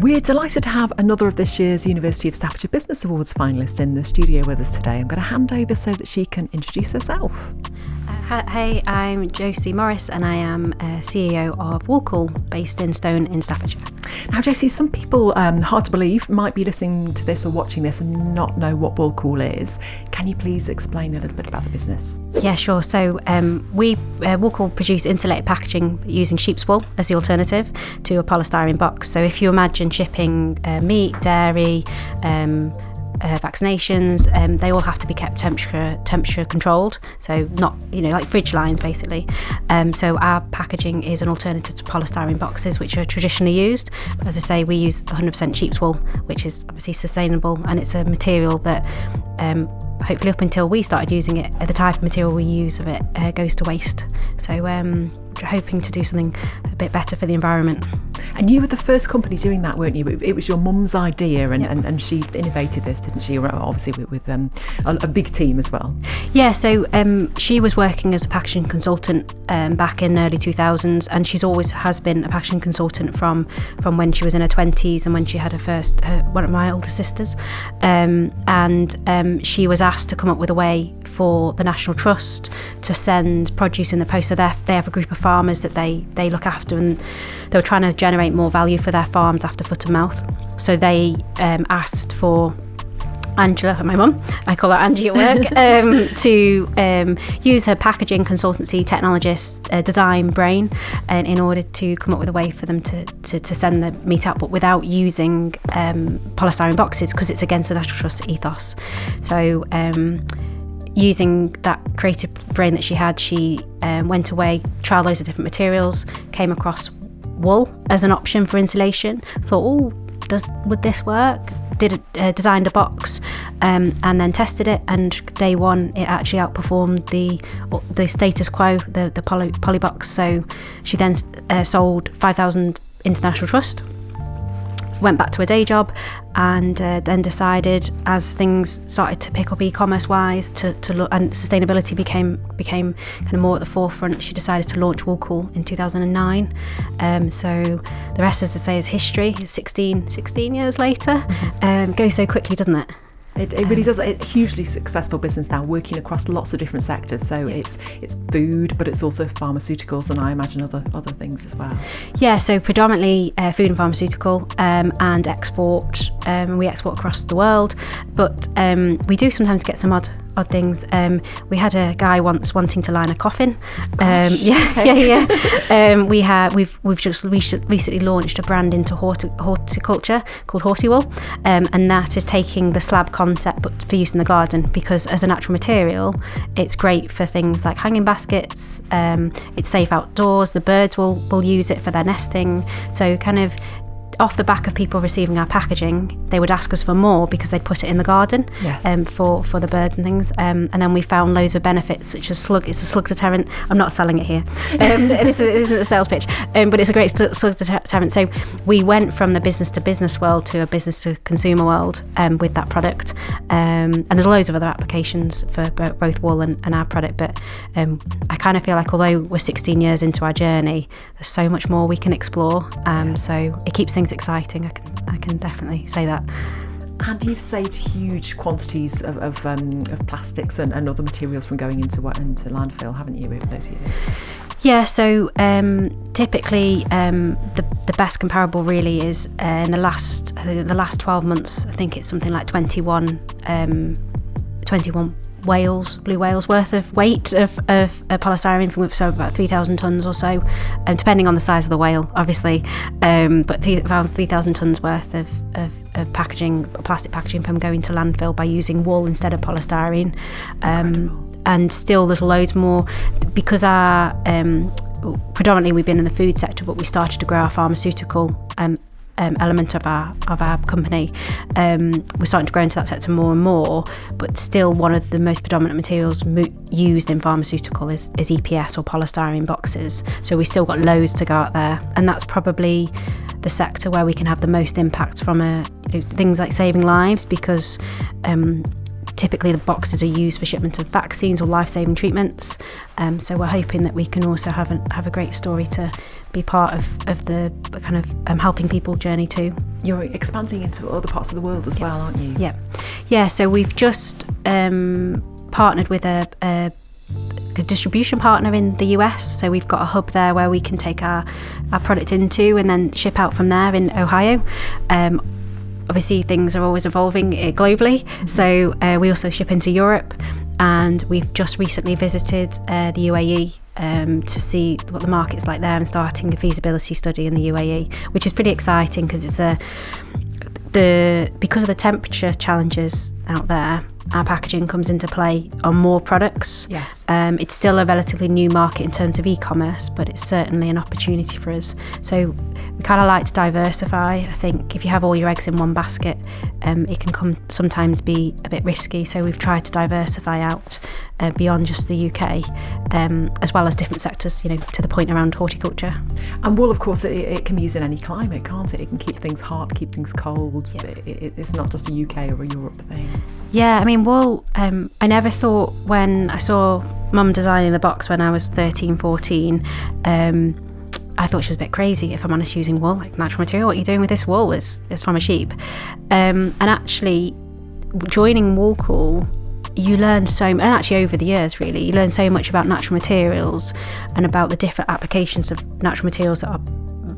We're delighted to have another of this year's University of Staffordshire Business Awards finalists in the studio with us today. I'm going to hand over so that she can introduce herself. Hey, I'm Josie Morris and I am CEO of Woolcool, based in Stone in Staffordshire. Now, Josie, some people, hard to believe, might be listening to this or watching this and not know what Woolcool is. Can you please explain a little bit about the business? Yeah, sure. So Woolcool produce insulated packaging using sheep's wool as the alternative to a polystyrene box. So if you imagine shipping meat, dairy, vaccinations, they all have to be kept temperature controlled, so not like fridge lines basically. So our packaging is an alternative to polystyrene boxes, which are traditionally used. As I say, we use 100% sheep's wool, which is obviously sustainable, and it's a material that hopefully up until we started using it, the type of material we use of it goes to waste. So hoping to do something a bit better for the environment. And you were the first company doing that, weren't you? It was your mum's idea, and, Yep. and she innovated this, didn't she? Obviously with a big team as well. Yeah, so she was working as a packaging consultant back in early 2000s, and she's always has been a packaging consultant from when she was in her 20s and when she had one of my older sisters. And she was asked to come up with a way for the National Trust to send produce in the post. So they have a group of farmers that they look after, and they were trying to generate more value for their farms after foot and mouth. So they asked for Angela, my mum, I call her Angie at work, to use her packaging consultancy technologist design brain in order to come up with a way for them to send the meat out, but without using polystyrene boxes, because it's against the National Trust ethos. So using that creative brain that she had, she went away, trialled loads of different materials, came across wool as an option for insulation, thought, would this work? Designed a box and then tested it, and day one it actually outperformed the status quo, the poly box. So she then sold 5,000 International Trust, went back to her day job, and then decided, as things started to pick up e-commerce wise, to look, and sustainability became kind of more at the forefront. She decided to launch Woolcool in 2009. So the rest, as I say, is history. 16 years later. Goes so quickly, doesn't it? It really does. A hugely successful business now, working across lots of different sectors. So it's food, but it's also pharmaceuticals, and I imagine other things as well. Yeah, so predominantly food and pharmaceutical, and export. We export across the world, but we do sometimes get some odd things. We had a guy once wanting to line a coffin. We've just recently launched a brand into horticulture called Hortiwool, and that is taking the slab concept but for use in the garden, because as a natural material it's great for things like hanging baskets. It's safe outdoors. The birds will use it for their nesting. So kind of off the back of people receiving our packaging, they would ask us for more because they'd put it in the garden. Yes. For the birds and things. And then we found loads of benefits, such as it's a slug deterrent. I'm not selling it here. It isn't a sales pitch, but it's a great slug deterrent. So we went from the business to business world to a business to consumer world with that product. And there's loads of other applications for both wool and our product. But I kind of feel like, although we're 16 years into our journey, there's so much more we can explore. So it keeps things exciting. I can definitely say that. And you've saved huge quantities of plastics and other materials from going into landfill, haven't you, over those years? Yeah, so typically the best comparable really is in the last 12 months. I think it's something like 21 blue whales worth of weight of polystyrene, so about 3,000 tonnes or so, depending on the size of the whale, obviously, but around 3,000 tonnes worth of plastic packaging from going to landfill by using wool instead of polystyrene. And still there's loads more, because our predominantly we've been in the food sector, but we started to grow our pharmaceutical element of our company. We're starting to grow into that sector more and more, but still one of the most predominant materials used in pharmaceutical is EPS or polystyrene boxes. So we still got loads to go out there, and that's probably the sector where we can have the most impact from things like saving lives, because typically the boxes are used for shipment of vaccines or life-saving treatments. So we're hoping that we can also have a great story to be part of the kind of helping people journey too. You're expanding into other parts of the world as well, aren't you? Yeah. So we've just partnered with a distribution partner in the US. So we've got a hub there where we can take our product into and then ship out from there in Ohio. Obviously things are always evolving globally, so we also ship into Europe, and we've just recently visited the UAE to see what the market's like there and starting a feasibility study in the UAE, which is pretty exciting because it's because of the temperature challenges out there, our packaging comes into play on more products. Yes. It's still a relatively new market in terms of e-commerce, but it's certainly an opportunity for us. So we kind of like to diversify. I think if you have all your eggs in one basket, it can sometimes be a bit risky. So we've tried to diversify out beyond just the UK, as well as different sectors, to the point around horticulture. And wool, of course, it can be used in any climate, can't it? It can keep things hot, keep things cold. Yeah. It's not just a UK or a Europe thing. Yeah, I mean, wool, I never thought when I saw Mum designing the box when I was 13, 14, I thought she was a bit crazy, if I'm honest, using wool, like natural material. What are you doing with this wool? It's from a sheep. And actually, joining Woolcool, you learn and actually over the years, really, you learn so much about natural materials and about the different applications of natural materials that are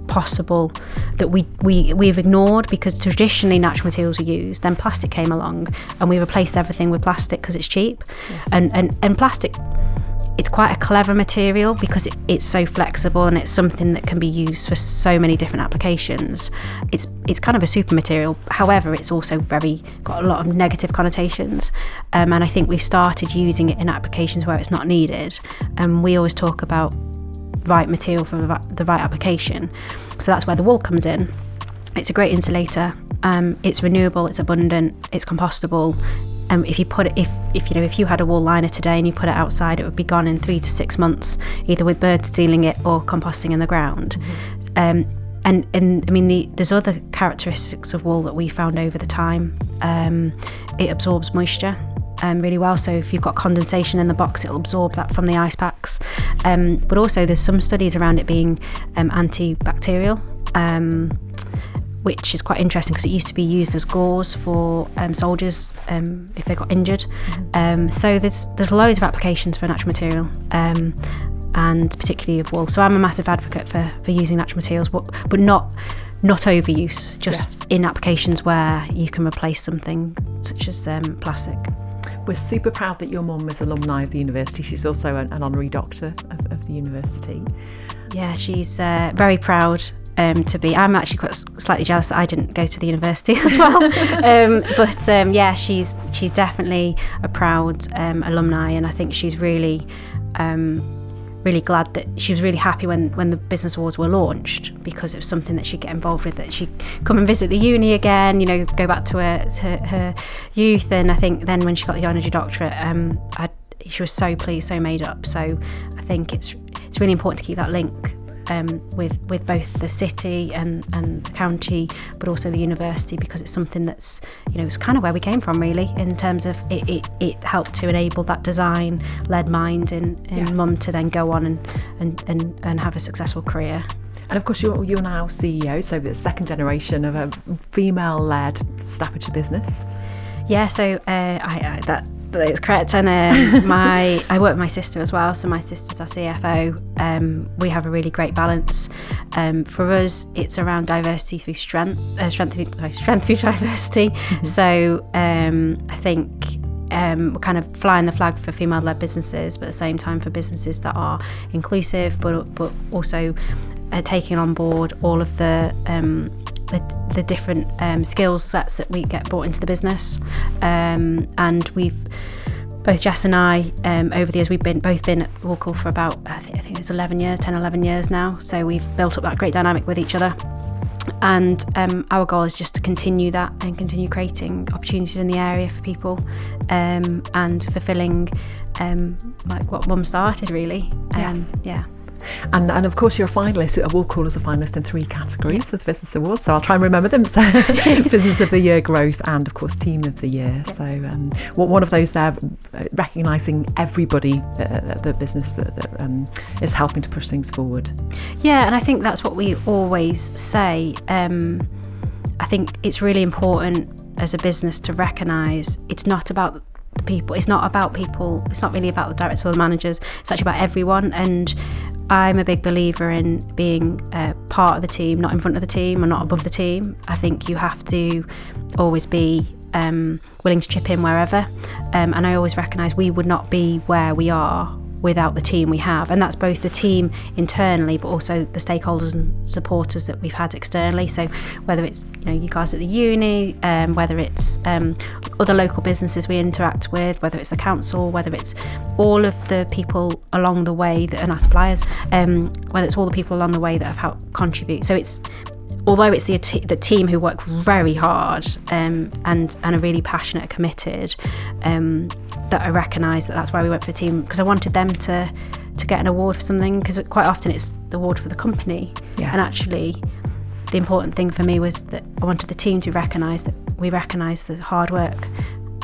possible that we've ignored, because traditionally natural materials are used, then plastic came along and we replaced everything with plastic because it's cheap. Yes. And plastic, it's quite a clever material because it's so flexible and it's something that can be used for so many different applications. It's kind of a super material. However, it's also got a lot of negative connotations, and I think we've started using it in applications where it's not needed. And we always talk about right material for the right application. So that's where the wool comes in. It's a great insulator. It's renewable. It's abundant. It's compostable. If you put it, if you had a wool liner today and you put it outside, it would be gone in 3 to 6 months, either with birds stealing it or composting in the ground. And I mean, there's other characteristics of wool that we found over the time. It absorbs moisture really well. So if you've got condensation in the box, it'll absorb that from the ice packs. But also there's some studies around it being antibacterial, which is quite interesting because it used to be used as gauze for soldiers if they got injured. So there's loads of applications for natural material, and particularly of wool. So I'm a massive advocate for using natural materials, but not overuse, just in applications where you can replace something such as plastic. We're super proud that your mum is alumni of the university. She's also an honorary doctor of the university. Yeah, she's very proud to be. I'm actually quite slightly jealous that I didn't go to the university as well. But yeah, she's definitely a proud alumni, and I think she's really glad that she was really happy when the business awards were launched, because it was something that she'd get involved with, that she'd come and visit the uni again, go back to her youth. And I think then when she got the honorary doctorate, she was so pleased, so made up. So I think it's really important to keep that link with both the city and the county, but also the university, because it's something that's, it's kind of where we came from, really, in terms of it helped to enable that design-led mind in Mum to then go on and have a successful career. And of course, you're now CEO, so the second generation of a female-led Staffordshire business. Yeah, so that is correct. And I work with my sister as well. So my sister's our CFO. We have a really great balance. For us, it's around diversity through strength through diversity. Mm-hmm. So I think we're kind of flying the flag for female-led businesses, but at the same time for businesses that are inclusive, but also taking on board all of the different skill sets that we get brought into the business, and both Jess and I, over the years, we've both been at Woolcool for about, I think it's 11 years now, so we've built up that great dynamic with each other, and our goal is just to continue that and continue creating opportunities in the area for people, and fulfilling like what Mum started, really. Yes. Yeah. And of course you're a finalist. Woolcool is a finalist in 3 categories of the Business Awards, so I'll try and remember them. So Business of the Year, Growth, and of course Team of the Year. So one of those there, recognising everybody at the business that is helping to push things forward. Yeah, and I think that's what we always say. I think it's really important as a business to recognise it's not about the people, it's not really about the directors or the managers, it's actually about everyone. And I'm a big believer in being part of the team, not in front of the team or not above the team. I think you have to always be willing to chip in wherever, and I always recognise we would not be where we are without the team we have, and that's both the team internally but also the stakeholders and supporters that we've had externally. So whether it's you guys at the uni, whether it's other local businesses we interact with, whether it's the council, whether it's all of the people along the way that are our suppliers, whether it's all the people along the way that have helped contribute. So although it's the team who work very hard and are really passionate and committed, that I recognise that's why we went for the team, because I wanted them to get an award for something, because quite often it's the award for the company. Yes. And actually the important thing for me was that I wanted the team to recognise that we recognise the hard work,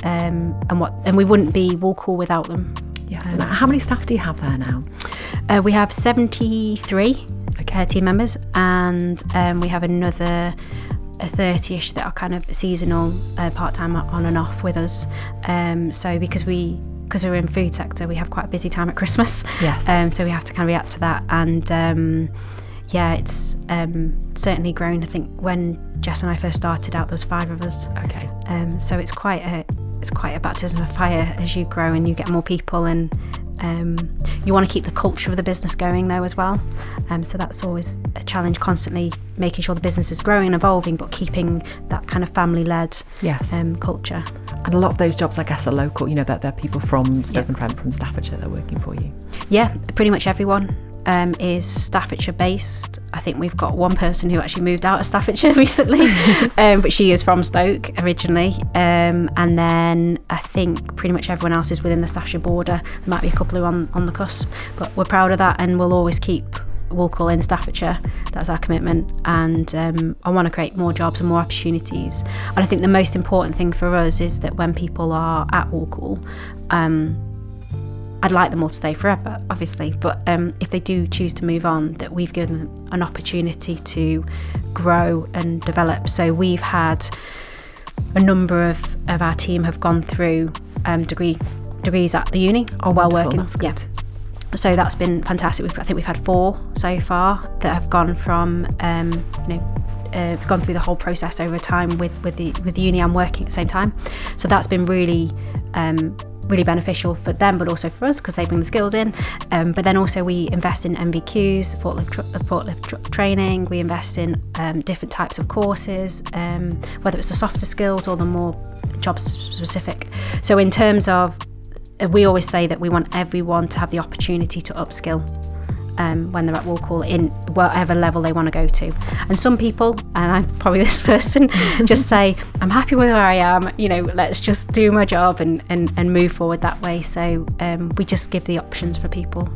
and we wouldn't be Woolcool without them. Yes. And how many staff do you have there now? We have 73 team members, and we have another 30ish that are kind of seasonal, part-time, on and off with us. So because we're in food sector, we have quite a busy time at Christmas. Yes. So we have to kind of react to that, and it's certainly grown. I think when Jess and I first started out, there was 5 of us. Okay. So it's quite a baptism of fire as you grow and you get more people, and you want to keep the culture of the business going though as well. So that's always a challenge, constantly making sure the business is growing and evolving but keeping that kind of family-led culture. And a lot of those jobs, I guess, are local, that they're people from Stoke-on-Trent, from Staffordshire, that are working for you. Yeah, pretty much everyone is Staffordshire based. I think we've got one person who actually moved out of Staffordshire recently, but she is from Stoke originally, and then I think pretty much everyone else is within the Staffordshire border. There might be a couple who are on the cusp, but we're proud of that, and we'll always keep Woolcool in Staffordshire. That's our commitment, and I want to create more jobs and more opportunities. And I think the most important thing for us is that when people are at Woolcool, I'd like them all to stay forever, obviously, but if they do choose to move on, that we've given them an opportunity to grow and develop. So we've had a number of our team have gone through degrees at the uni while working. That's good. So that's been fantastic. I think we've had 4 so far that have gone from gone through the whole process over time with the uni and working at the same time. So that's been really beneficial for them, but also for us, because they bring the skills in. But then also we invest in MBQs, forklift training. We invest in different types of courses, whether it's the softer skills or the more job specific. So in terms of, we always say that we want everyone to have the opportunity to upskill when they're at Woolcool in whatever level they want to go to. And some people, and I'm probably this person, just say, I'm happy with where I am, let's just do my job and move forward that way. So we just give the options for people.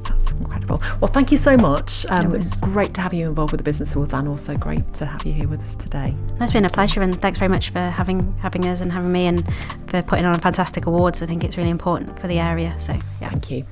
That's incredible. Well, thank you so much. It's great to have you involved with the Business Awards, and also great to have you here with us today. It's been a pleasure, and thanks very much for having us and having me, and for putting on fantastic awards. I think it's really important for the area. So yeah. Thank you.